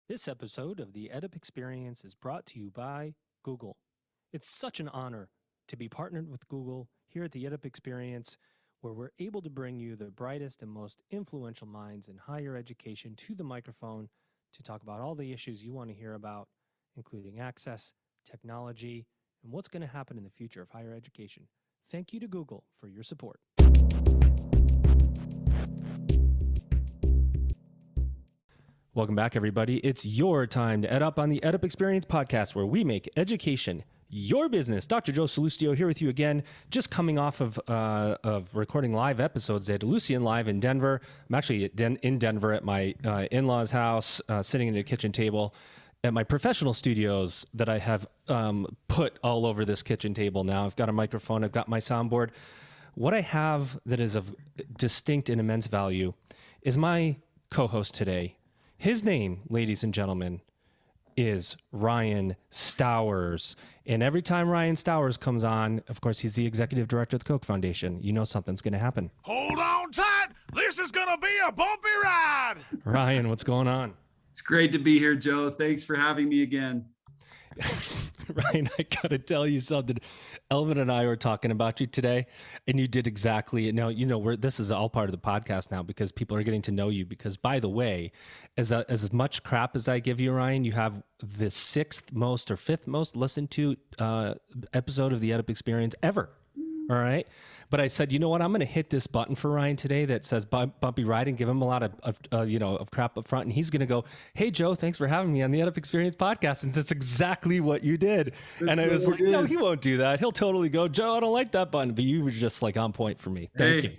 This episode of the EdUp Experience is brought to you by Google. It's such an honor to be partnered with Google here at the EdUp Experience, where we're able to bring you the brightest and most influential minds in higher education to the microphone to talk about all the issues you want to hear about, including access, technology, and what's going to happen in the future of higher education. Thank you to Google for your support. Welcome back, everybody. It's your time to EdUp on the EdUp Experience podcast, where we make education your business. Dr. Joe Salustio here with you again, just coming off of recording live episodes at Lucian Live in Denver. I'm actually in Denver at my in-laws' house, sitting at a kitchen table at my professional studios that I have put all over this kitchen table now. I've got a microphone, I've got my soundboard. What I have that is of distinct and immense value is my co-host today. His name, ladies and gentlemen, is Ryan Stowers. And every time Ryan Stowers comes on, of course, he's the executive director of the Koch Foundation. You know something's going to happen. Hold on tight. This is going to be a bumpy ride. Ryan, what's going on? It's great to be here, Joe. Thanks for having me again. Ryan, I got to tell you something. Elvin and I were talking about you today, and you did exactly. Now, you know, this is all part of the podcast now because people are getting to know you. Because, by the way, as much crap as I give you, Ryan, you have the sixth most or fifth most listened to episode of the EdUp Experience ever. All right. But I said, you know what? I'm going to hit this button for Ryan today that says bumpy ride and give him a lot of crap up front. And he's going to go, hey, Joe, thanks for having me on the EdUp Experience podcast. And that's exactly what you did. And I was like, no, he won't do that. He'll totally go, Joe, I don't like that button. But you were just like on point for me. Thank you.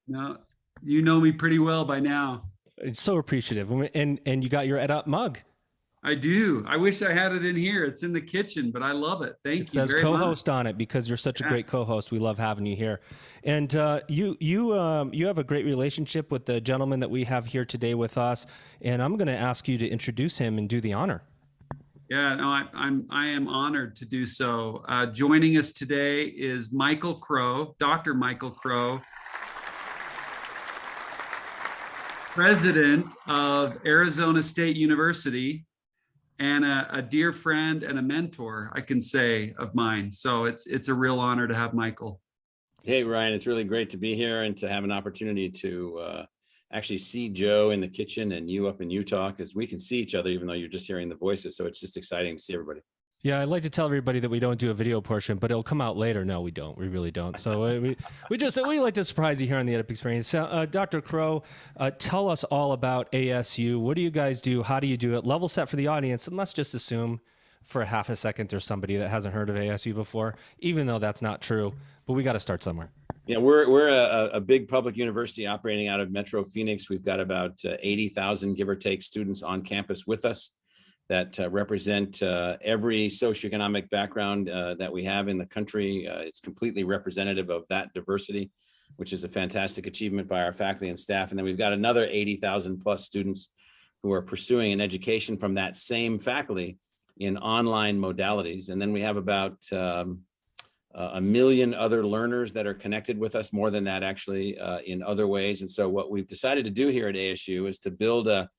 No, you know me pretty well by now. It's so appreciative. And you got your EdUp mug. I do. I wish I had it in here. It's in the kitchen, but I love it. Thank you very much. It says co-host on it because you're such a great co-host. We love having you here. And you have a great relationship with the gentleman that we have here today with us. And I'm going to ask you to introduce him and do the honor. Yeah, no, I am honored to do so. Joining us today is Michael Crow, Dr. Michael Crow, president of Arizona State University, and a dear friend and a mentor, I can say, of mine. So it's a real honor to have Michael. Hey, Ryan, it's really great to be here and to have an opportunity to actually see Joe in the kitchen and you up in Utah, because we can see each other even though you're just hearing the voices. So it's just exciting to see everybody. Yeah, I'd like to tell everybody that we don't do a video portion, but it'll come out later. No, we don't. We really don't. So we like to surprise you here on the EdUp Experience. So, Dr. Crow, tell us all about ASU. What do you guys do? How do you do it? Level set for the audience, and let's just assume for a half a second there's somebody that hasn't heard of ASU before, even though that's not true. But we got to start somewhere. Yeah, we're a big public university operating out of Metro Phoenix. We've got about 80,000, give or take, students on campus with us that represent every socioeconomic background that we have in the country. It's completely representative of that diversity, which is a fantastic achievement by our faculty and staff. And then we've got another 80,000 plus students who are pursuing an education from that same faculty in online modalities. And then we have about 1 million other learners that are connected with us, more than that actually, in other ways. And so what we've decided to do here at ASU is to build a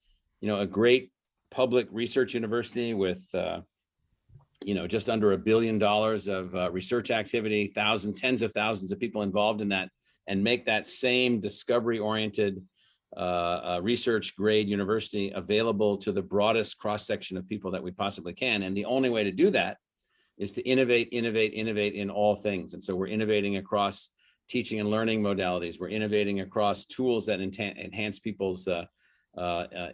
great public research university with, just under $1 billion of research activity, tens of thousands of people involved in that, and make that same discovery-oriented research grade university available to the broadest cross-section of people that we possibly can. And the only way to do that is to innovate in all things. And so we're innovating across teaching and learning modalities. We're innovating across tools that enhance people's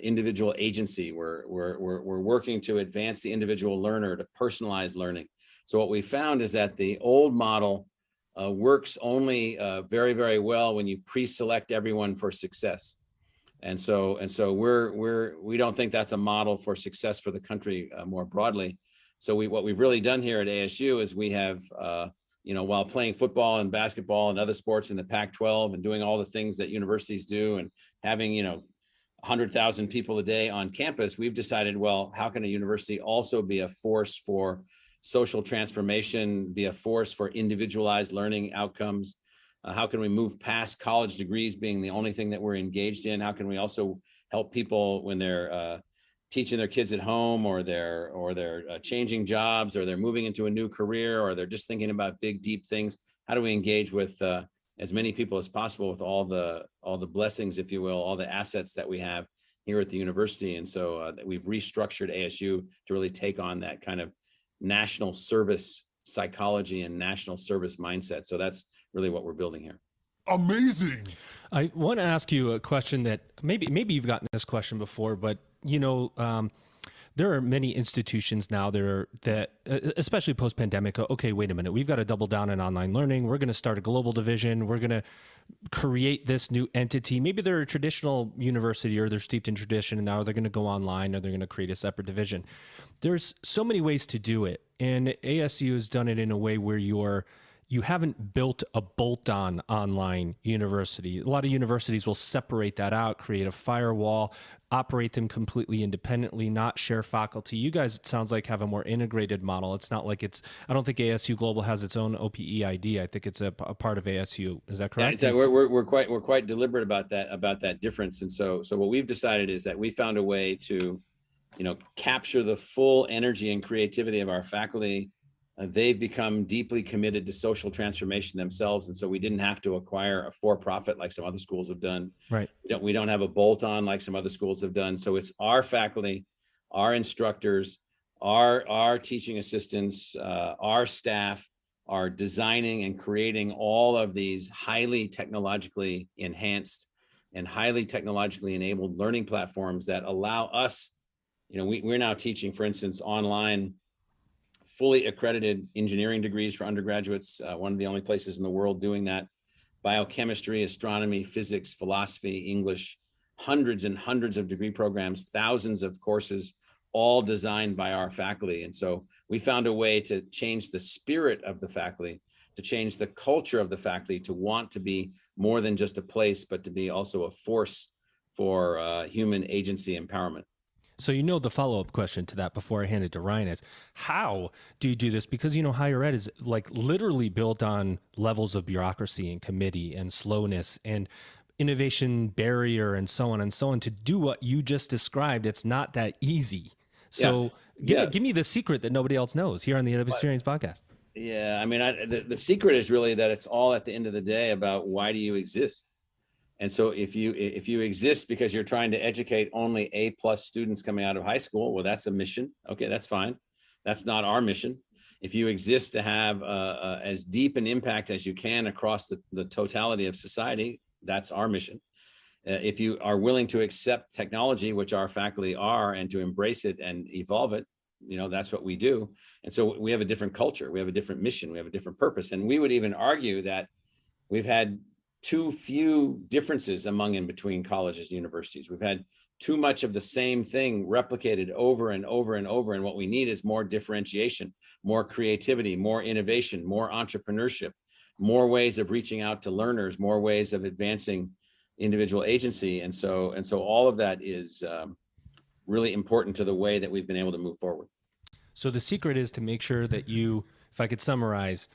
individual agency. We're working to advance the individual learner, to personalize learning. So what we found is that the old model works only very, very well when you pre-select everyone for success. And so we don't think that's a model for success for the country more broadly. So what we've really done here at ASU is we have, while playing football and basketball and other sports in the Pac-12 and doing all the things that universities do and having, 100,000 people a day on campus, we've decided, well, how can a university also be a force for social transformation, be a force for individualized learning outcomes? How can we move past college degrees being the only thing that we're engaged in? How can we also help people when they're teaching their kids at home, or they're changing jobs, or they're moving into a new career, or they're just thinking about big, deep things. How do we engage with as many people as possible with all the blessings, if you will, all the assets that we have here at the university? And so we've restructured ASU to really take on that kind of national service psychology and national service mindset. So that's really what we're building here. Amazing. I want to ask you a question that maybe you've gotten this question before, but there are many institutions now that especially post-pandemic, okay, wait a minute, we've got to double down on online learning. We're going to start a global division. We're going to create this new entity. Maybe they're a traditional university, or they're steeped in tradition, and now they're going to go online, or they're going to create a separate division. There's so many ways to do it, and ASU has done it in a way where you haven't built a bolt-on online university. A lot of universities will separate that out, create a firewall, operate them completely independently, not share faculty. You guys, it sounds like, have a more integrated model. It's not like I don't think ASU Global has its own OPE ID. I think it's a part of ASU. Is that correct? Yeah, we're quite deliberate about that difference. And so what we've decided is that we found a way to, capture the full energy and creativity of our faculty. They've become deeply committed to social transformation themselves. And so we didn't have to acquire a for-profit like some other schools have done. Right. We don't have a bolt-on like some other schools have done. So it's our faculty, our instructors, our teaching assistants, our staff are designing and creating all of these highly technologically enhanced and highly technologically enabled learning platforms that allow us, we're now teaching, for instance, online fully accredited engineering degrees for undergraduates, one of the only places in the world doing that. Biochemistry, astronomy, physics, philosophy, English, hundreds and hundreds of degree programs, thousands of courses, all designed by our faculty. And so we found a way to change the spirit of the faculty, to change the culture of the faculty, to want to be more than just a place, but to be also a force for human agency empowerment. So the follow-up question to that before I hand it to Ryan is, how do you do this? Because, higher ed is like literally built on levels of bureaucracy and committee and slowness and innovation barrier and so on and so on. To do what you just described, it's not that easy. So give me the secret that nobody else knows here on the EdUp Experience podcast. Yeah, I mean, the secret is really that it's all at the end of the day about why do you exist? And so if you exist because you're trying to educate only A+ students coming out of high school, well, that's a mission. Okay, that's fine. That's not our mission. If you exist to have as deep an impact as you can across the totality of society, that's our mission. If you are willing to accept technology, which our faculty are, and to embrace it and evolve it, that's what we do. And so we have a different culture. We have a different mission. We have a different purpose. And we would even argue that we've had too few differences among and between colleges and universities. We've had too much of the same thing replicated over and over and over. And what we need is more differentiation, more creativity, more innovation, more entrepreneurship, more ways of reaching out to learners, more ways of advancing individual agency. And so all of that is really important to the way that we've been able to move forward. So the secret is to make sure that you, if I could summarize,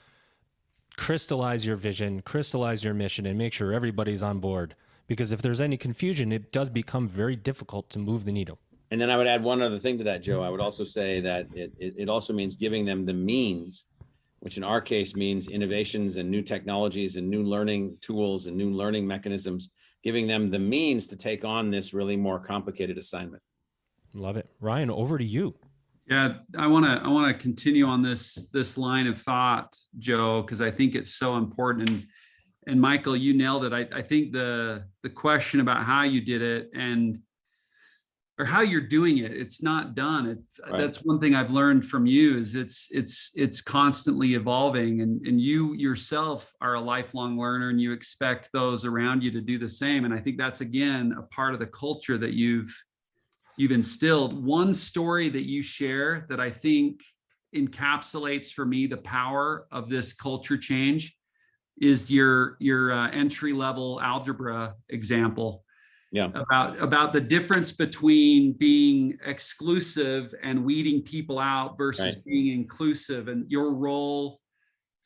crystallize your vision, crystallize your mission, and make sure everybody's on board. Because if there's any confusion, it does become very difficult to move the needle. And then I would add one other thing to that, Joe. I would also say that it also means giving them the means, which in our case means innovations and new technologies and new learning tools and new learning mechanisms, giving them the means to take on this really more complicated assignment. Love it. Ryan, over to you. Yeah, I want to continue on this line of thought, Joe, because I think it's so important. And Michael, you nailed it. I think the question about how you did it or how you're doing it, it's not done. Right. That's one thing I've learned from you is it's constantly evolving, and you yourself are a lifelong learner, and you expect those around you to do the same. And I think that's, again, a part of the culture that you've instilled. One story that you share that I think encapsulates for me the power of this culture change is your entry-level algebra example. Yeah. About the difference between being exclusive and weeding people out versus Right. being inclusive, and your role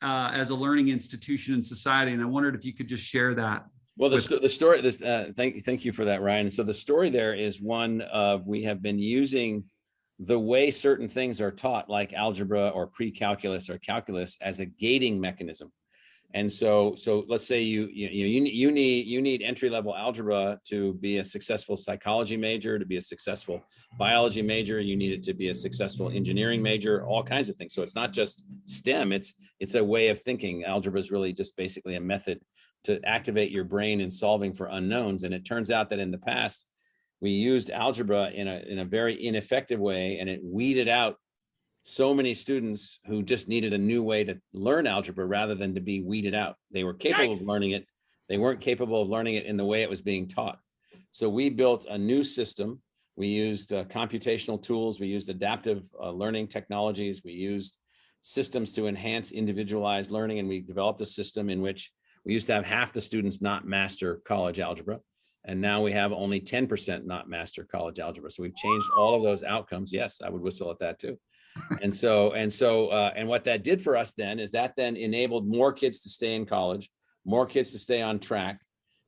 as a learning institution in society. And I wondered if you could just share that. Well, the story, thank you for that, Ryan. So the story there is one of, we have been using the way certain things are taught, like algebra or pre-calculus or calculus, as a gating mechanism. And so let's say you need entry-level algebra to be a successful psychology major, to be a successful biology major. You need it to be a successful engineering major, all kinds of things. So it's not just STEM, it's a way of thinking. Algebra is really just basically a method to activate your brain in solving for unknowns. And it turns out that in the past, we used algebra in a very ineffective way, and it weeded out so many students who just needed a new way to learn algebra rather than to be weeded out. They were capable of learning it. They weren't capable of learning it in the way it was being taught. So we built a new system. We used computational tools. We used adaptive learning technologies. We used systems to enhance individualized learning. And we developed a system in which we used to have half the students not master college algebra. And now we have only 10% not master college algebra. So we've changed all of those outcomes. Yes, I would whistle at that too. And what that did for us then is that then enabled more kids to stay in college, more kids to stay on track.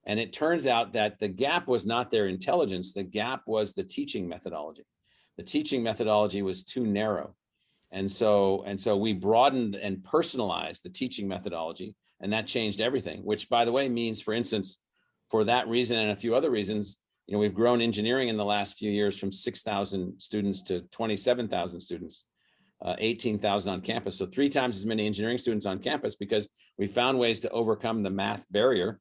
And it turns out that the gap was not their intelligence. The gap was the teaching methodology. The teaching methodology was too narrow. And so we broadened and personalized the teaching methodology, and that changed everything, which, by the way, means, for instance, for that reason and a few other reasons, we've grown engineering in the last few years from 6,000 students to 27,000 students, 18,000 on campus. So 3 times as many engineering students on campus, because we found ways to overcome the math barrier.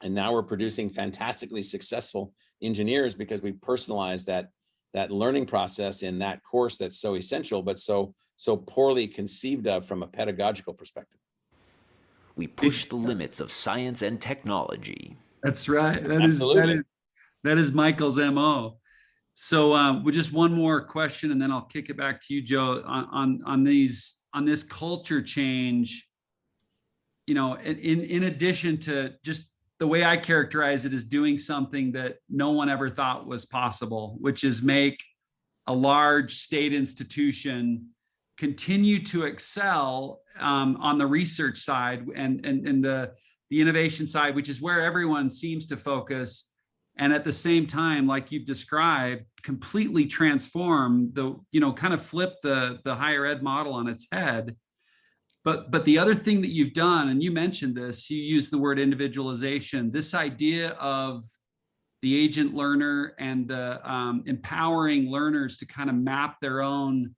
And now we're producing fantastically successful engineers because we personalized that learning process in that course that's so essential, but so poorly conceived of from a pedagogical perspective. We push the limits of science and technology. That's right. That is Michael's MO. So with just one more question, and then I'll kick it back to you, Joe, on this culture change. In addition to just the way I characterize it, is doing something that no one ever thought was possible, which is make a large state institution continue to excel on the research side and the innovation side, which is where everyone seems to focus. And at the same time, like you've described, completely transform kind of flip the higher ed model on its head. But the other thing that you've done, and you mentioned this, you used the word individualization, this idea of the agent learner and the empowering learners to kind of map their own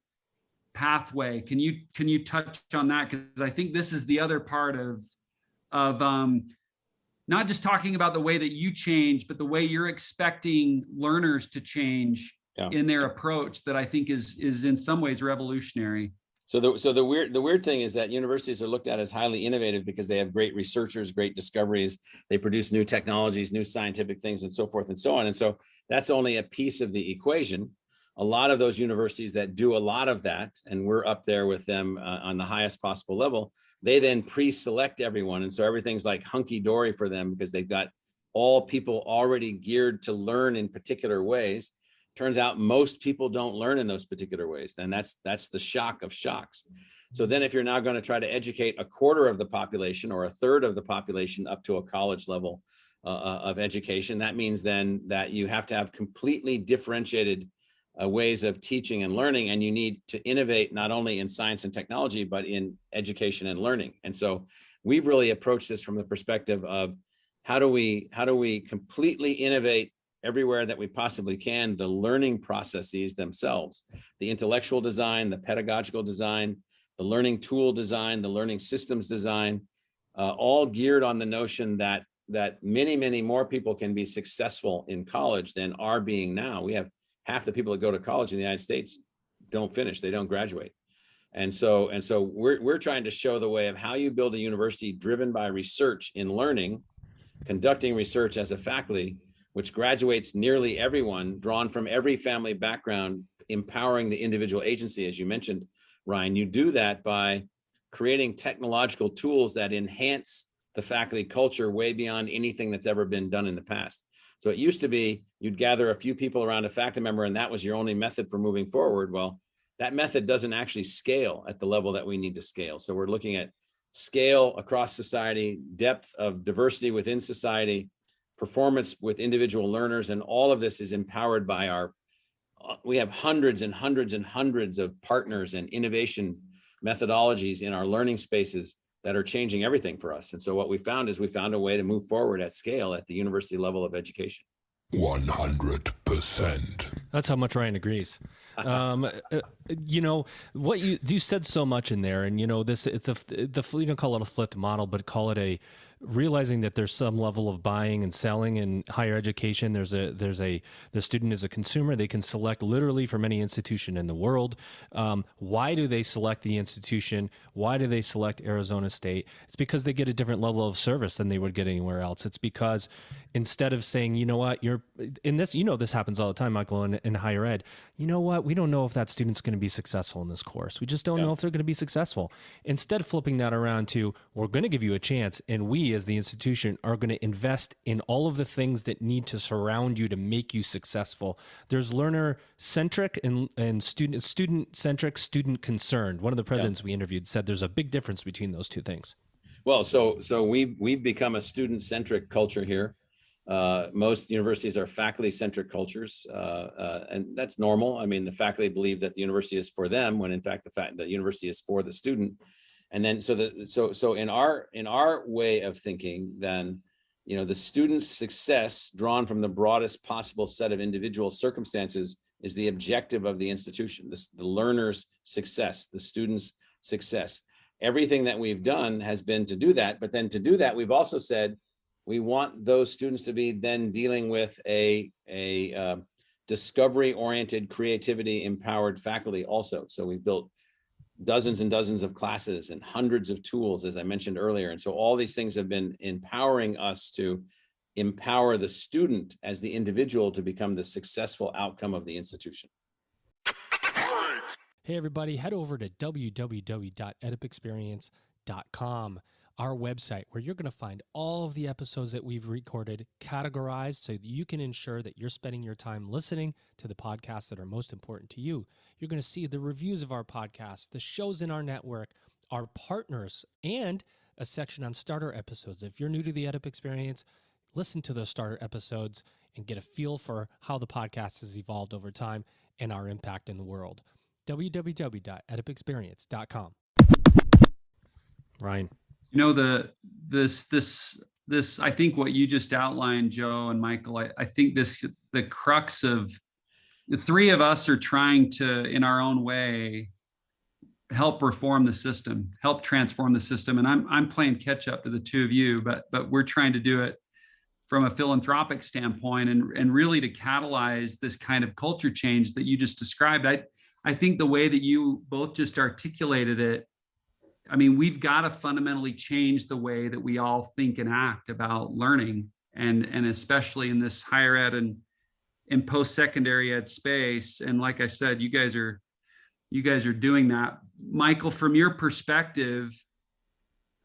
pathway. Can you touch on that? Because I think this is the other part of not just talking about the way that you change, but the way you're expecting learners to change in their approach, that I think is in some ways revolutionary. So the weird thing is that universities are looked at as highly innovative because they have great researchers, great discoveries. They produce new technologies, new scientific things, and so forth and so on. And so that's only a piece of the equation. A lot of those universities that do a lot of that, and we're up there with them on the highest possible level, they then pre-select everyone. And so everything's like hunky-dory for them because they've got all people already geared to learn in particular ways. Turns out most people don't learn in those particular ways. And that's the shock of shocks. So then if you're now going to try to educate a quarter of the population or a third of the population up to a college level of education, that means then that you have to have completely differentiated ways of teaching and learning, and you need to innovate not only in science and technology, but in education and learning. And so we've really approached this from the perspective of how do we completely innovate everywhere that we possibly can, the learning processes themselves, the intellectual design, the pedagogical design, the learning tool design, the learning systems design, all geared on the notion that many, many more people can be successful in college than are being now. We have half the people that go to college in the United States don't finish, they don't graduate. And so we're trying to show the way of how you build a university driven by research in learning, conducting research as a faculty, which graduates nearly everyone, drawn from every family background, empowering the individual agency, as you mentioned, Ryan. You do that by creating technological tools that enhance the faculty culture way beyond anything that's ever been done in the past. So it used to be you'd gather a few people around a faculty member and that was your only method for moving forward. Well, that method doesn't actually scale at the level that we need to scale. So we're looking at scale across society, depth of diversity within society, performance with individual learners, and all of this is empowered by we have hundreds and hundreds and hundreds of partners and innovation methodologies in our learning spaces that are changing everything for us. And so what we found is we found a way to move forward at scale at the university level of education. 100%. That's how much Ryan agrees. What you said so much in there, and this it's you don't call it a flipped model, but call it realizing that there's some level of buying and selling in higher education. The student is a consumer. They can select literally from any institution in the world. Why do they select the institution? Why do they select Arizona State? It's because they get a different level of service than they would get anywhere else. It's because instead of saying, you know what, you're in this, this happens all the time, Michael, in higher ed. You know what, we don't know if that student's going to be successful in this course. We just don't know if they're going to be successful. Instead, flipping that around to, we're going to give you a chance, and we as the institution are going to invest in all of the things that need to surround you to make you successful. There's learner-centric and student-centric, student-concerned. One of the presidents we interviewed said there's a big difference between those two things. Well, so we've become a student-centric culture here. Most universities are faculty-centric cultures, and that's normal. I mean, the faculty believe that the university is for them, when in fact the university is for the student. And then so in our way of thinking, then the student's success, drawn from the broadest possible set of individual circumstances, is the objective of the institution. The learner's success, the student's success. Everything that we've done has been to do that, but then to do that, we've also said we want those students to be then dealing with a discovery-oriented, creativity-empowered faculty also. So we've built dozens and dozens of classes and hundreds of tools, as I mentioned earlier. And so all these things have been empowering us to empower the student as the individual to become the successful outcome of the institution. Hey, everybody, head over to www.edupexperience.com, our website, where you're going to find all of the episodes that we've recorded categorized so that you can ensure that you're spending your time listening to the podcasts that are most important to you. You're going to see the reviews of our podcasts, the shows in our network, our partners, and a section on starter episodes. If you're new to the EdUp Experience, listen to those starter episodes and get a feel for how the podcast has evolved over time and our impact in the world. www.edupexperience.com. Ryan. This I think what you just outlined, Joe and Michael, I think the crux of the three of us are trying to, in our own way, help reform the system, help transform the system. And I'm playing catch up to the two of you, but we're trying to do it from a philanthropic standpoint and really to catalyze this kind of culture change that you just described. I think the way that you both just articulated it, I mean, we've got to fundamentally change the way that we all think and act about learning, and especially in this higher ed and post-secondary ed space. And like I said, you guys are doing that. Michael, from your perspective,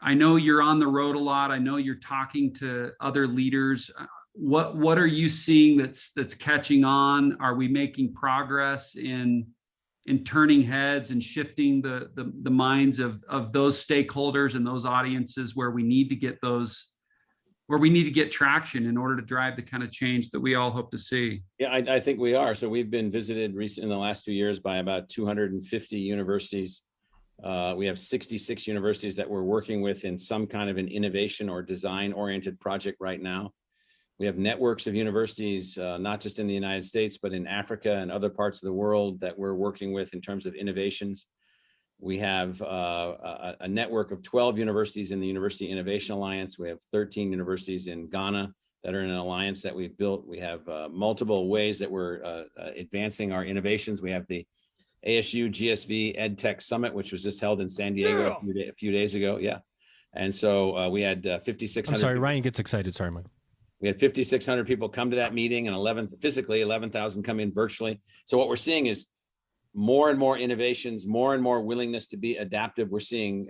I know you're on the road a lot. I know you're talking to other leaders. What are you seeing that's catching on? Are we making progress in turning heads and shifting the minds of those stakeholders and those audiences where we need to get traction in order to drive the kind of change that we all hope to see? Yeah, I think we are. So we've been visited recently in the last 2 years by about 250 universities. We have 66 universities that we're working with in some kind of an innovation or design-oriented project right now. We have networks of universities, not just in the United States, but in Africa and other parts of the world that we're working with in terms of innovations. We have a network of 12 universities in the University Innovation Alliance. We have 13 universities in Ghana that are in an alliance that we've built. We have multiple ways that we're advancing our innovations. We have the ASU GSV EdTech Summit, which was just held in San Diego a few days ago. Yeah. And so we had 5,600. I'm sorry, Ryan gets excited. Sorry, Mike. We had 5,600 people come to that meeting, and 11,000 come in virtually. So what we're seeing is more and more innovations, more and more willingness to be adaptive. We're seeing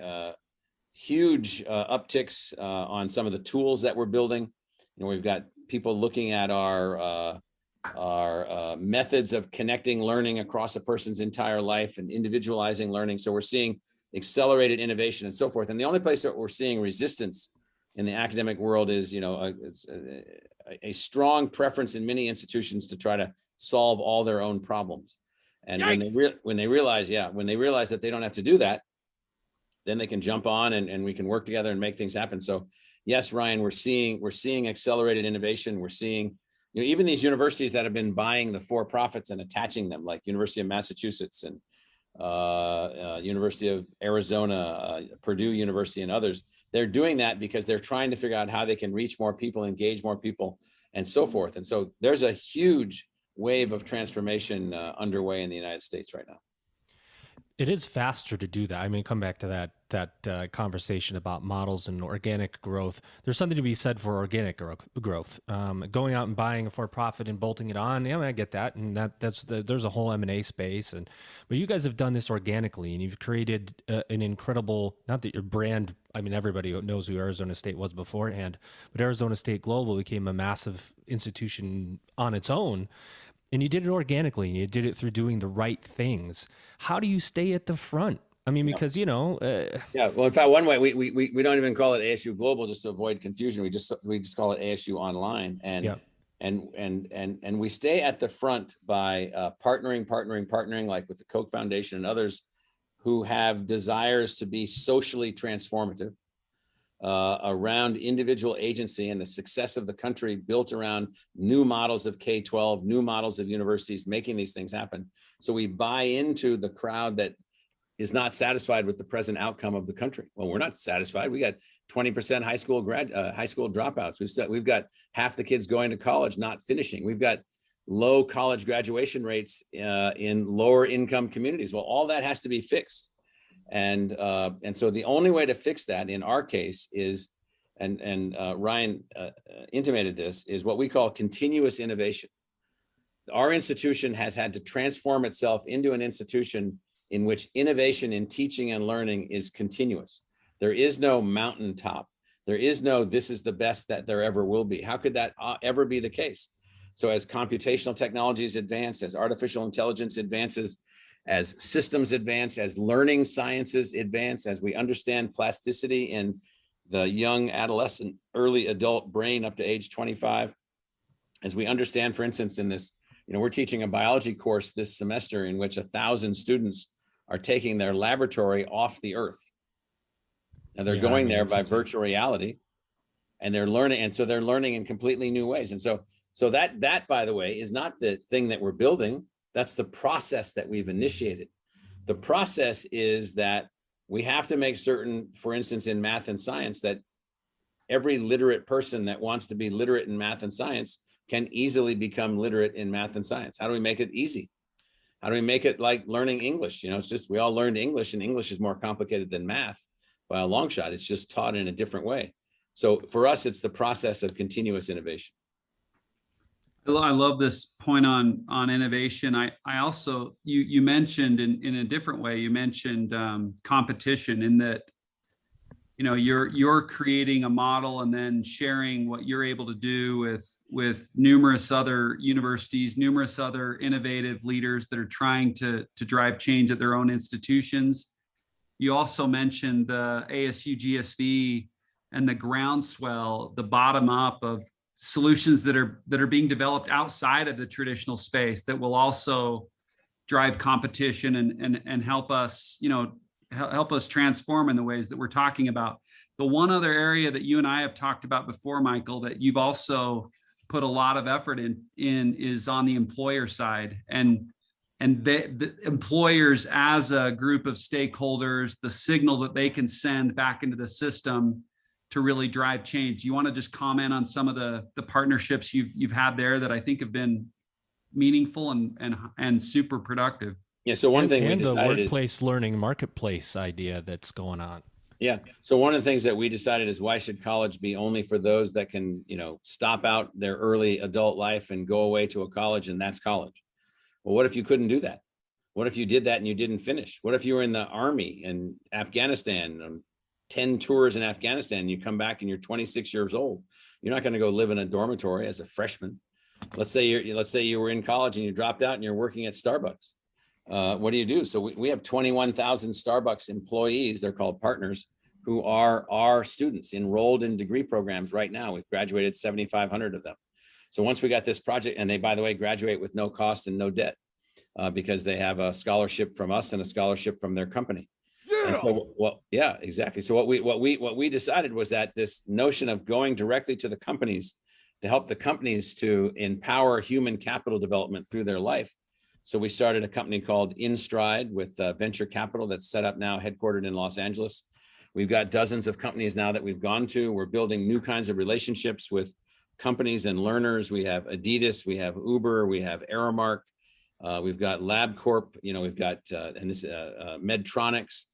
huge upticks on some of the tools that we're building. We've got people looking at our methods of connecting learning across a person's entire life and individualizing learning. So we're seeing accelerated innovation and so forth. And the only place that we're seeing resistance in the academic world is, it's a strong preference in many institutions to try to solve all their own problems. And when they realize that they don't have to do that, then they can jump on and we can work together and make things happen. So yes, Ryan, we're seeing accelerated innovation. We're seeing, even these universities that have been buying the for-profits and attaching them, like University of Massachusetts and University of Arizona, Purdue University, and others. They're doing that because they're trying to figure out how they can reach more people, engage more people, and so forth. And so there's a huge wave of transformation underway in the United States right now. It is faster to do that. I mean, come back to that conversation about models and organic growth. There's something to be said for organic growth. Going out and buying a for-profit and bolting it on, yeah, I get that, and there's a whole M&A space. But you guys have done this organically, and you've created an incredible. Not that your brand. I mean, everybody knows who Arizona State was beforehand, but Arizona State Global became a massive institution on its own. And you did it organically, and you did it through doing the right things. How do you stay at the front? I mean, because well, in fact, one way we don't even call it ASU Global just to avoid confusion. We just call it ASU Online, and we stay at the front by partnering, like with the Koch Foundation and others who have desires to be socially transformative. Around individual agency and the success of the country built around new models of K-12, new models of universities, making these things happen. So we buy into the crowd that is not satisfied with the present outcome of the country. Well, we're not satisfied. We got 20% high school dropouts. We've got half the kids going to college, not finishing. We've got low college graduation rates in lower income communities. Well, all that has to be fixed. And so the only way to fix that in our case is, and Ryan intimated this, is what we call continuous innovation. Our institution has had to transform itself into an institution in which innovation in teaching and learning is continuous. There is no mountaintop. There is no, this is the best that there ever will be. How could that ever be the case? So as computational technologies advance, as artificial intelligence advances, as systems advance, as learning sciences advance, as we understand plasticity in the young adolescent, early adult brain up to age 25, as we understand, for instance, in this, we're teaching a biology course this semester in which 1,000 students are taking their laboratory off the earth. And they're going there by virtual reality, and they're learning. And so they're learning in completely new ways. And so that, by the way, is not the thing that we're building. That's the process that we've initiated. The process is that we have to make certain, for instance, in math and science, that every literate person that wants to be literate in math and science can easily become literate in math and science. How do we make it easy? How do we make it like learning English? It's just, we all learned English, and English is more complicated than math by a long shot. It's just taught in a different way. So for us, it's the process of continuous innovation. I love this point on innovation. I also, you mentioned in a different way, you mentioned competition, in that, you're creating a model and then sharing what you're able to do with numerous other universities, numerous other innovative leaders that are trying to drive change at their own institutions. You also mentioned the ASU GSV and the groundswell, the bottom up of solutions that are being developed outside of the traditional space that will also drive competition and help us, help us transform in the ways that we're talking about. The one other area that you and I have talked about before, Michael, that you've also put a lot of effort in is on the employer side, and the employers as a group of stakeholders, the signal that they can send back into the system to really drive change. You want to just comment on some of the partnerships you've had there that I think have been meaningful and super productive? Yeah. So one thing and the workplace learning marketplace idea that's going on. Yeah. So one of the things that we decided is, why should college be only for those that can, stop out their early adult life and go away to a college, and that's college? Well, what if you couldn't do that? What if you did that and you didn't finish? What if you were in the army in Afghanistan, 10 tours in Afghanistan, and you come back and you're 26 years old? You're not going to go live in a dormitory as a freshman. Let's say you were in college and you dropped out and you're working at Starbucks. what do you do? So we have 21,000 Starbucks employees, they're called partners, who are our students enrolled in degree programs right now. We've graduated 7,500 of them. So once we got this project, and they, by the way, graduate with no cost and no debt because they have a scholarship from us and a scholarship from their company. And so, well, yeah, exactly. So what we decided was that this notion of going directly to the companies to help the companies to empower human capital development through their life. So we started a company called InStride with venture capital that's set up now, headquartered in Los Angeles. We've got dozens of companies now that we've gone to. We're building new kinds of relationships with companies and learners. We have Adidas, we have Uber, we have Aramark, we've got LabCorp, we've got Medtronics,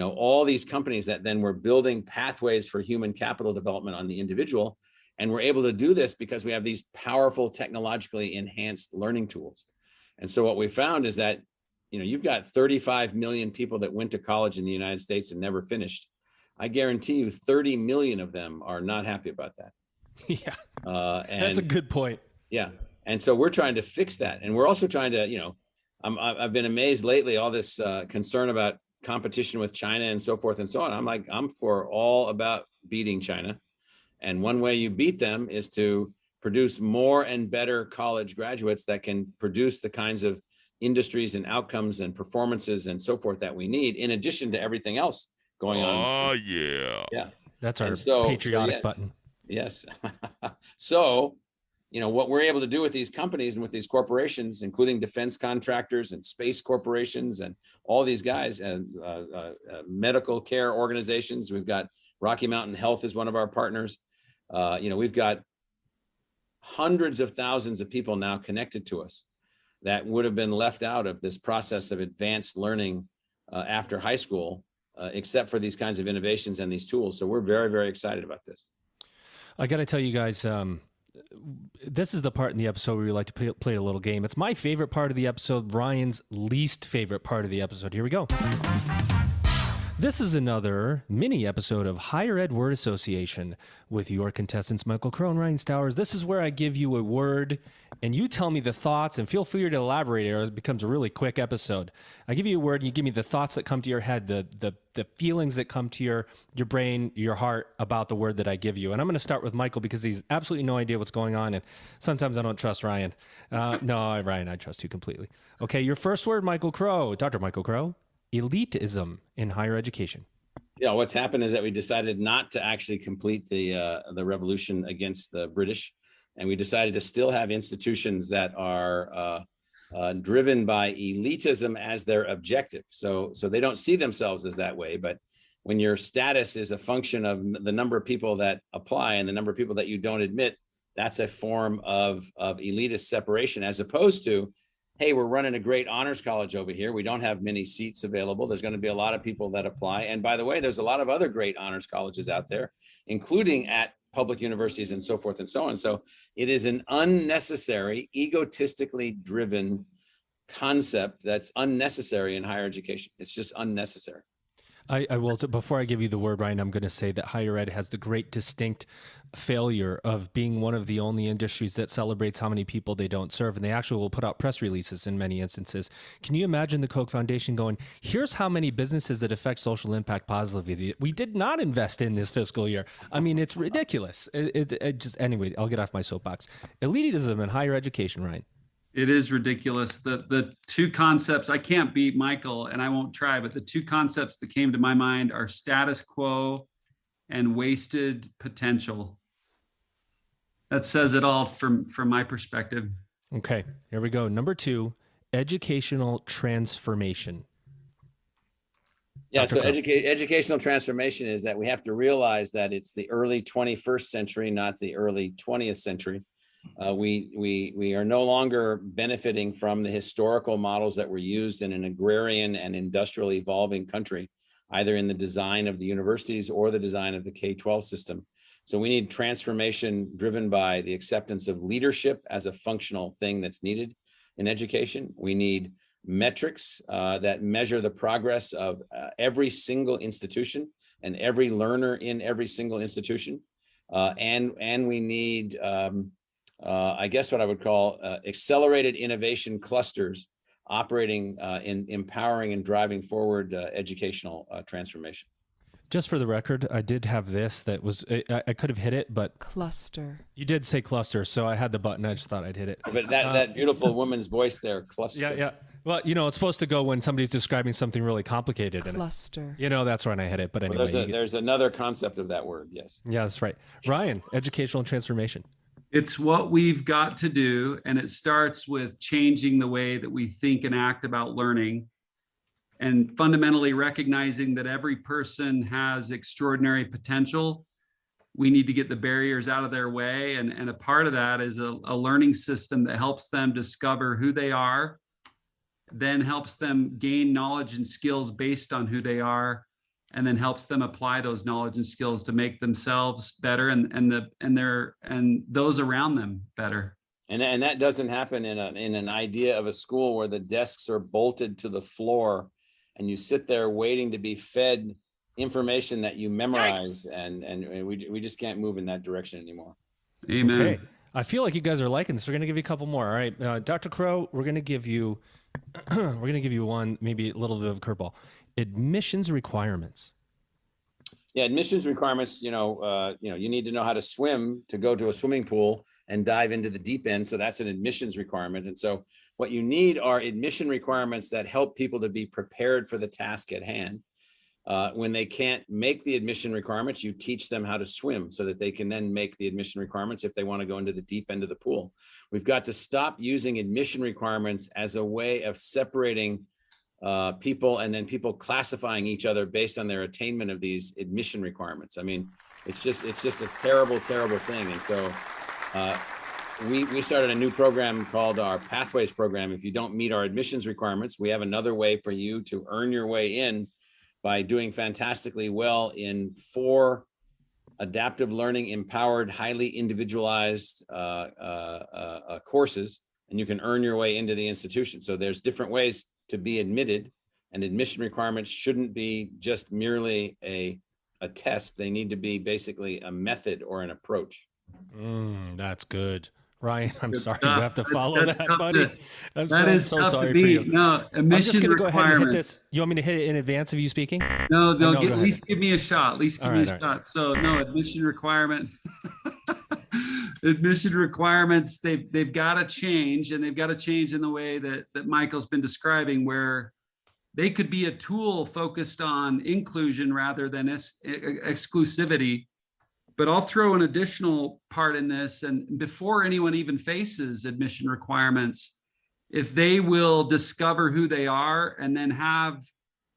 all these companies that then we're building pathways for human capital development on the individual. And we're able to do this because we have these powerful technologically enhanced learning tools. And so what we found is that, you've got 35 million people that went to college in the United States and never finished. I guarantee you 30 million of them are not happy about that. Yeah, and that's a good point. Yeah. And so we're trying to fix that. And we're also trying to, I've been amazed lately, all this concern about competition with China and so forth and so on. I'm for all about beating China. And one way you beat them is to produce more and better college graduates that can produce the kinds of industries and outcomes and performances and so forth that we need, in addition to everything else going on. Oh, yeah. Yeah. That's our patriotic yes. button. Yes. So, what we're able to do with these companies and with these corporations, including defense contractors and space corporations and all these guys and medical care organizations. We've got Rocky Mountain Health is one of our partners. We've got hundreds of thousands of people now connected to us that would have been left out of this process of advanced learning after high school, except for these kinds of innovations and these tools. So we're very, very excited about this. I got to tell you guys, this is the part in the episode where we like to play a little game. It's my favorite part of the episode, Ryan's least favorite part of the episode. Here we go. This is another mini episode of Higher Ed Word Association with your contestants, Michael Crow and Ryan Stowers. This is where I give you a word and you tell me the thoughts, and feel free to elaborate, or it becomes a really quick episode. I give you a word and you give me the thoughts that come to your head, the feelings that come to your brain, your heart about the word that I give you. And I'm going to start with Michael because he's absolutely no idea what's going on. And sometimes I don't trust Ryan. No, Ryan, I trust you completely. Okay, your first word, Michael Crow, Dr. Michael Crow. Elitism in higher education. Yeah, what's happened is that we decided not to actually complete the revolution against the British, and we decided to still have institutions that are driven by elitism as their objective. So they don't see themselves as that way, but when your status is a function of the number of people that apply and the number of people that you don't admit, that's a form of elitist separation, as opposed to, hey, we're running a great honors college over here. We don't have many seats available. There's going to be a lot of people that apply. And by the way, there's a lot of other great honors colleges out there, including at public universities and so forth and so on. So it is an unnecessary, egotistically driven concept that's unnecessary in higher education. It's just unnecessary. I will, before I give you the word, Ryan, I'm going to say that higher ed has the great distinct failure of being one of the only industries that celebrates how many people they don't serve. And they actually will put out press releases in many instances. Can you imagine the Koch Foundation going, here's how many businesses that affect social impact positively we did not invest in this fiscal year? I mean, it's ridiculous. It just, anyway, I'll get off my soapbox. Elitism in higher education, Ryan. It is ridiculous. The two concepts, I can't beat Michael and I won't try, but the two concepts that came to my mind are status quo and wasted potential. That says it all from my perspective. Okay, here we go. Number 2, educational transformation. Yeah, Dr. so Crow. educational transformation is that we have to realize that it's the early 21st century, not the early 20th century. We are no longer benefiting from the historical models that were used in an agrarian and industrial evolving country, either in the design of the universities or the design of the K-12 system. So we need transformation driven by the acceptance of leadership as a functional thing that's needed in education. We need metrics that measure the progress of every single institution and every learner in every single institution. And we need I guess what I would call accelerated innovation clusters operating in empowering and driving forward educational transformation. Just for the record, I did have this that was, I could have hit it, but Cluster. you did say cluster, so I had the button. I just thought I'd hit it. But that beautiful woman's voice there, cluster. Yeah, yeah. Well, it's supposed to go when somebody's describing something really complicated. Cluster. And that's when I hit it. But anyway. Well, there's another concept of that word, yes. Yeah, that's right. Ryan, educational transformation. It's what we've got to do, and it starts with changing the way that we think and act about learning, and fundamentally recognizing that every person has extraordinary potential. We need to get the barriers out of their way, and a part of that is a learning system that helps them discover who they are, then helps them gain knowledge and skills based on who they are, and then helps them apply those knowledge and skills to make themselves better and those around them better. And that doesn't happen in an idea of a school where the desks are bolted to the floor and you sit there waiting to be fed information that you memorize, and we just can't move in that direction anymore. Amen. Okay. I feel like you guys are liking this. We're going to give you a couple more. All right, Dr. Crow, we're going to give you one, maybe a little bit of a curveball. Admissions requirements. Yeah, admissions requirements. You need to know how to swim to go to a swimming pool and dive into the deep end. So that's an admissions requirement. And so what you need are admission requirements that help people to be prepared for the task at hand. When they can't make the admission requirements, you teach them how to swim so that they can then make the admission requirements if they want to go into the deep end of the pool. We've got to stop using admission requirements as a way of separating people and then people classifying each other based on their attainment of these admission requirements. I mean, it's just a terrible, terrible thing. And so we started a new program called our Pathways program. If you don't meet our admissions requirements, we have another way for you to earn your way in by doing fantastically well in 4 adaptive learning, empowered, highly individualized courses, and you can earn your way into the institution. So there's different ways to be admitted, and admission requirements shouldn't be just merely a test. They need to be basically a method or an approach. That's good. Ryan, I'm sorry, stuff. you have to follow that, buddy. I'm so tough sorry to for beat. you. No, I'm just admission going to go ahead and hit requirements. this. You want me to hit it in advance of you speaking? No, go at ahead. least give me a shot. At least give me All a right. shot. So no, admission requirement. Admission requirements, they've got to change, and they've got to change in the way that Michael's been describing, where they could be a tool focused on inclusion rather than exclusivity. But I'll throw an additional part in this, and before anyone even faces admission requirements, if they will discover who they are and then have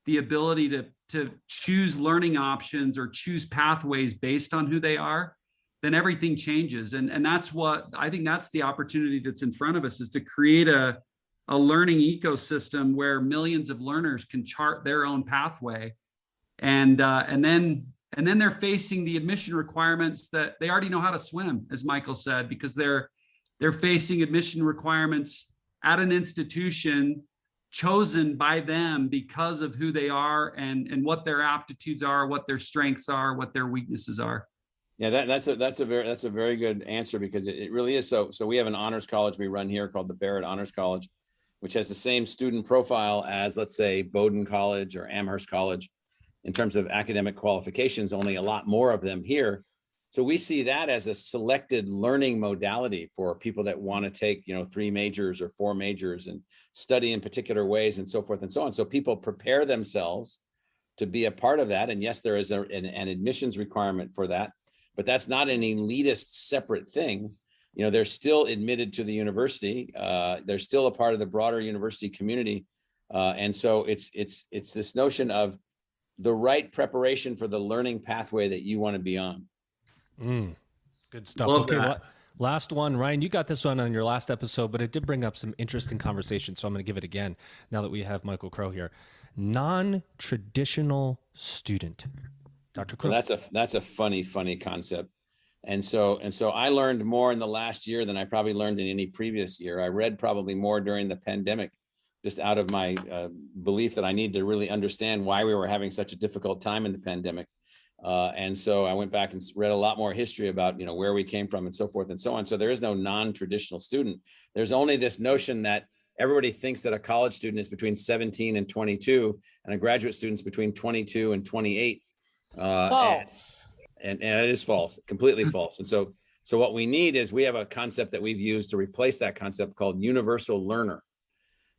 the ability to choose learning options or choose pathways based on who they are, then everything changes. And that's what I think, that's the opportunity that's in front of us, is to create a learning ecosystem where millions of learners can chart their own pathway. And then they're facing the admission requirements that they already know how to swim, as Michael said, because they're facing admission requirements at an institution chosen by them because of who they are and what their aptitudes are, what their strengths are, what their weaknesses are. Yeah, that's a very good answer, because it really is. So we have an honors college we run here called the Barrett Honors College, which has the same student profile as, let's say, Bowdoin College or Amherst College in terms of academic qualifications, only a lot more of them here. So we see that as a selected learning modality for people that want to take, 3 majors or 4 majors and study in particular ways and so forth and so on. So people prepare themselves to be a part of that. And yes, there is an admissions requirement for that, but that's not an elitist separate thing. They're still admitted to the university. They're still a part of the broader university community. And so it's this notion of the right preparation for the learning pathway that you want to be on. Good stuff. Love Okay, that. last one. Ryan, you got this one on your last episode, but it did bring up some interesting conversation. So I'm going to give it again now that we have Michael Crow here. Non-traditional student. Dr. Crow. Well, that's a funny concept. And so I learned more in the last year than I probably learned in any previous year. I read probably more during the pandemic, just out of my belief that I need to really understand why we were having such a difficult time in the pandemic. And so I went back and read a lot more history about, where we came from and so forth and so on. So there is no non-traditional student. There's only this notion that everybody thinks that a college student is between 17 and 22, and a graduate student's between 22 and 28. False. And it is false, completely false. And so what we need is, we have a concept that we've used to replace that concept called universal learner.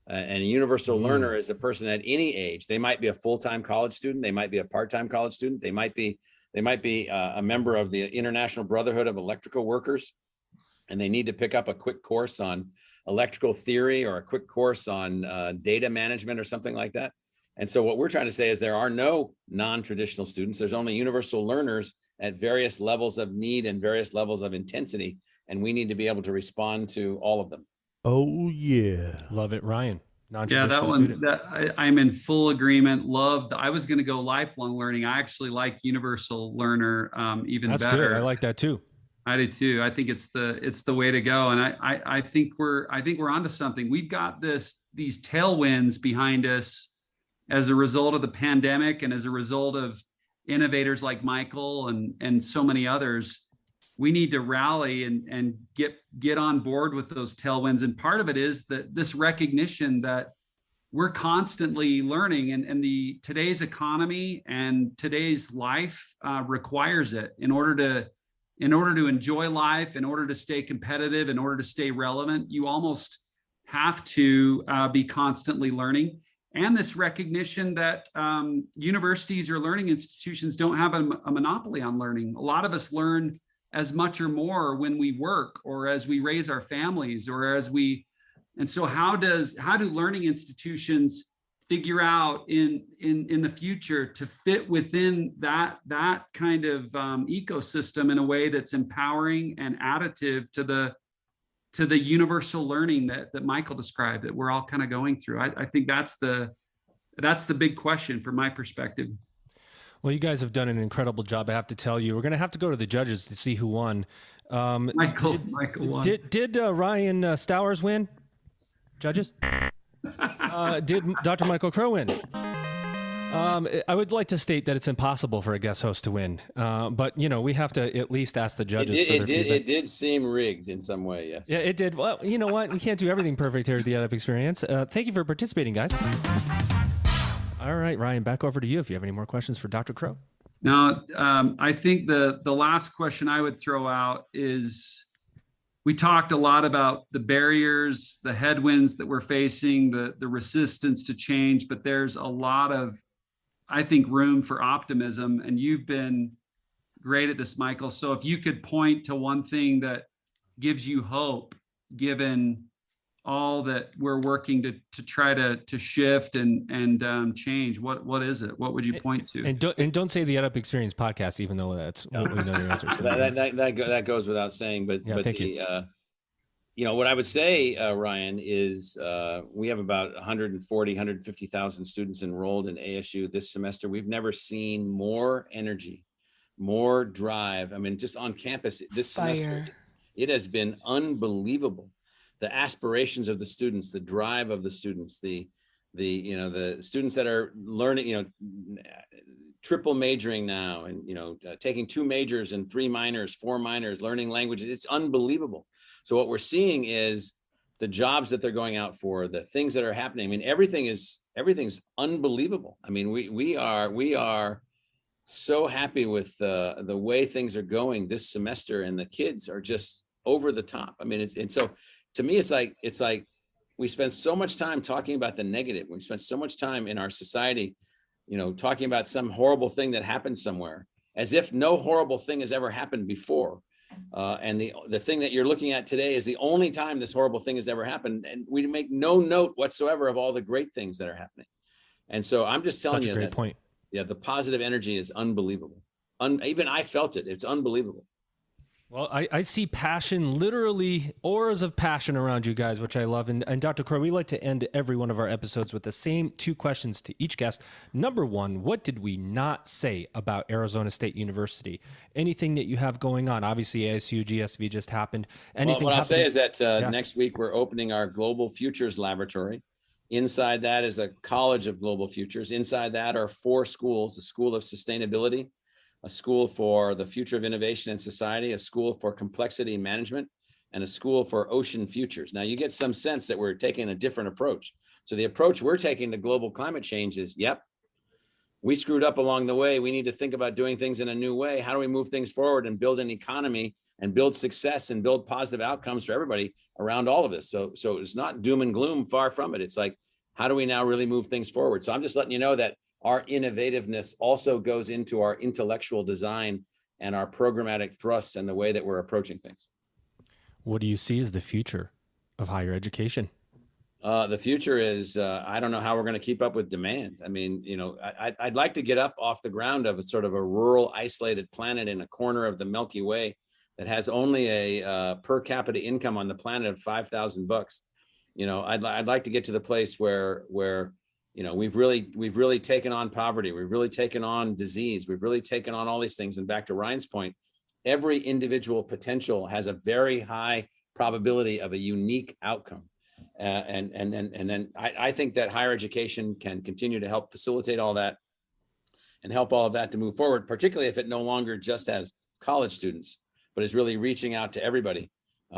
And a universal learner is a person at any age. They might be a full-time college student. They might be a part-time college student. They might be a member of the International Brotherhood of Electrical Workers, and they need to pick up a quick course on electrical theory or a quick course on data management or something like that. And so what we're trying to say is, there are no non-traditional students. There's only universal learners at various levels of need and various levels of intensity. And we need to be able to respond to all of them. Oh, yeah. Love it, Ryan. Yeah, that one, I'm in full agreement. I was going to go lifelong learning. I actually like universal learner even That's better. good. I like that too. I do too. I think it's the way to go. And I think we're onto something. We've got these tailwinds behind us as a result of the pandemic, and as a result of innovators like Michael and so many others. We need to rally and get on board with those tailwinds. And part of it is that this recognition that we're constantly learning, and today's economy and today's life requires it in order to enjoy life, in order to stay competitive, in order to stay relevant. You almost have to be constantly learning. And this recognition that universities or learning institutions don't have a monopoly on learning. A lot of us learn as much or more when we work, or as we raise our families, and so how do learning institutions figure out in the future to fit within that kind of ecosystem in a way that's empowering and additive to the universal learning that Michael described, that we're all kind of going through? I think that's the big question from my perspective. Well, you guys have done an incredible job, I have to tell you. We're going to have to go to the judges to see who won. Michael won. Did Ryan Stowers win? Judges? Did Dr. Michael Crow win? I would like to state that it's impossible for a guest host to win, but we have to at least ask the judges for their feedback. It did seem rigged in some way, yes. Yeah, it did. Well, you know what? We can't do everything perfect here at the EdUp Experience. Thank you for participating, guys. All right, Ryan, back over to you if you have any more questions for Dr. Crow. Now, I think the last question I would throw out is, we talked a lot about the barriers, the headwinds that we're facing, the resistance to change, but there's a lot of, I think, room for optimism. And you've been great at this, Michael. So if you could point to one thing that gives you hope, given all that we're working to try to shift and change, what is it? What would you point to? And don't say the EdUp Experience podcast, even though that's what we know the answer is. That goes without saying. But thank you. What I would say, Ryan, is we have about 150,000 students enrolled in ASU this semester. We've never seen more energy, more drive. I mean, just on campus this semester, it has been unbelievable. The aspirations of the students, the drive of the students, the students that are learning, triple majoring now, and taking 2 majors and 3 minors, 4 minors, learning languages. It's unbelievable. So what we're seeing is the jobs that they're going out for, the things that are happening. I mean, everything's unbelievable. I mean, we are so happy with the way things are going this semester, and the kids are just over the top. I mean, so to me, it's like we spend so much time talking about the negative. We spend so much time in our society, talking about some horrible thing that happened somewhere, as if no horrible thing has ever happened before. And the thing that you're looking at today is the only time this horrible thing has ever happened. And we make no note whatsoever of all the great things that are happening. And so I'm just telling you, great point. Yeah, the positive energy is unbelievable. Even I felt it. It's unbelievable. Well, I see passion, literally auras of passion around you guys, which I love. And Dr. Crow, we like to end every one of our episodes with the same 2 questions to each guest. Number 1, what did we not say about Arizona State University? Anything that you have going on? Obviously, ASU GSV just happened. Anything what I'll say is that next week we're opening our Global Futures Laboratory. Inside that is a College of Global Futures. Inside that are 4 schools: a School of Sustainability, a School for the Future of Innovation and Society, a School for Complexity Management, and a school for ocean futures. Now you get some sense that we're taking a different approach. So the approach we're taking to global climate change is, yep, we screwed up along the way. We need to think about doing things in a new way. How do we move things forward and build an economy and build success and build positive outcomes for everybody around all of this? So it's not doom and gloom, far from it. It's like, how do we now really move things forward? So I'm just letting you know that our innovativeness also goes into our intellectual design and our programmatic thrusts and the way that we're approaching things. What do you see as the future of higher education? The future is, I don't know how we're going to keep up with demand. I mean, I'd like to get up off the ground of a sort of a rural, isolated planet in a corner of the Milky Way that has only a per capita income on the planet of $5,000. I'd like to get to the place where we've really taken on poverty. We've really taken on disease. We've really taken on all these things. And back to Ryan's point, every individual potential has a very high probability of a unique outcome. And then I think that higher education can continue to help facilitate all that and help all of that to move forward, particularly if it no longer just has college students, but is really reaching out to everybody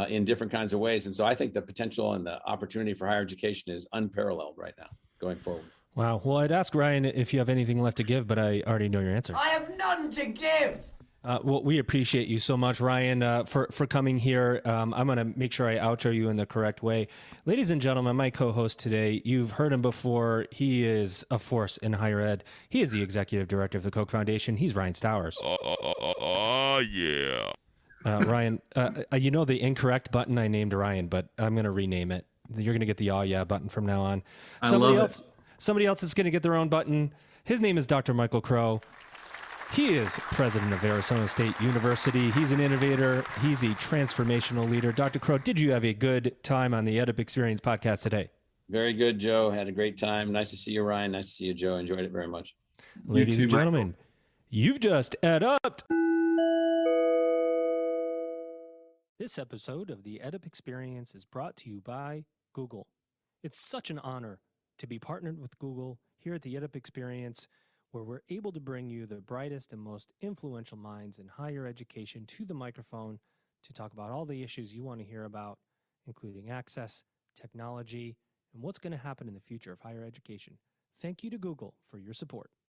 in different kinds of ways. And so I think the potential and the opportunity for higher education is unparalleled right now going forward. Wow. Well, I'd ask Ryan if you have anything left to give, but I already know your answer. I have none to give. Well, we appreciate you so much, Ryan, for coming here. I'm going to make sure I outro you in the correct way. Ladies and gentlemen, my co-host today, you've heard him before. He is a force in higher ed. He is the executive director of the Koch Foundation. He's Ryan Stowers. Yeah. Ryan, you know the incorrect button I named Ryan, but I'm going to rename it. You're going to get the yeah button from now on. Somebody else is going to get their own button. His name is Dr. Michael Crow. He is president of Arizona State University. He's an innovator. He's a transformational leader. Dr. Crow, did you have a good time on the EdUp Experience podcast today? Very good, Joe. Had a great time. Nice to see you, Ryan. Nice to see you, Joe. Enjoyed it very much. Ladies and gentlemen, you've just EdUp'd. This episode of the EdUp Experience is brought to you by Google. It's such an honor to be partnered with Google here at the EdUp Experience, where we're able to bring you the brightest and most influential minds in higher education to the microphone to talk about all the issues you want to hear about, including access, technology, and what's going to happen in the future of higher education. Thank you to Google for your support.